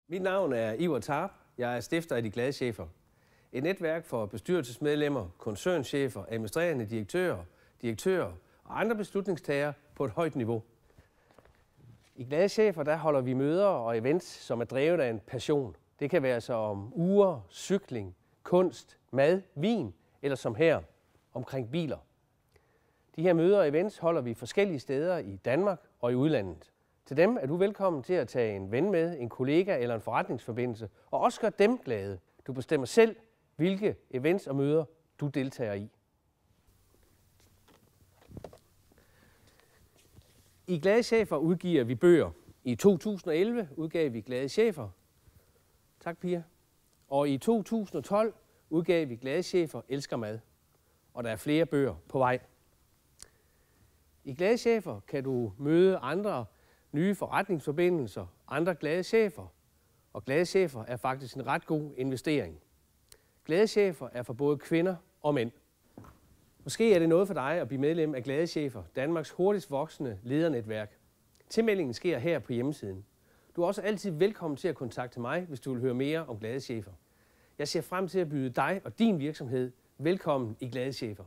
Mit navn er Ivar Tarp. Jeg er stifter af De Glade Chefer. Et netværk for bestyrelsesmedlemmer, koncernchefer, administrerende direktører og andre beslutningstagere på et højt niveau. I Glade Chefer der holder vi møder og events, som er drevet af en passion. Det kan være så om ure, cykling, kunst, mad, vin eller som her omkring biler. De her møder og events holder vi forskellige steder i Danmark og i udlandet. Til dem er du velkommen til at tage en ven med, en kollega eller en forretningsforbindelse, og også gør dem glade. Du bestemmer selv, hvilke events og møder du deltager i. I Glade Chefer udgiver vi bøger. I 2011 udgav vi Glade Chefer. Tak, Pia. Og i 2012 udgav vi Glade Chefer elsker mad. Og der er flere bøger på vej. I Glade Chefer kan du møde andre nye forretningsforbindelser, andre glade chefer. Og Glade Chefer er faktisk en ret god investering. Glade Chefer er for både kvinder og mænd. Måske er det noget for dig at blive medlem af Glade Chefer, Danmarks hurtigst voksende ledernetværk. Tilmeldingen sker her på hjemmesiden. Du er også altid velkommen til at kontakte mig, hvis du vil høre mere om Glade Chefer. Jeg ser frem til at byde dig og din virksomhed velkommen i Glade Chefer.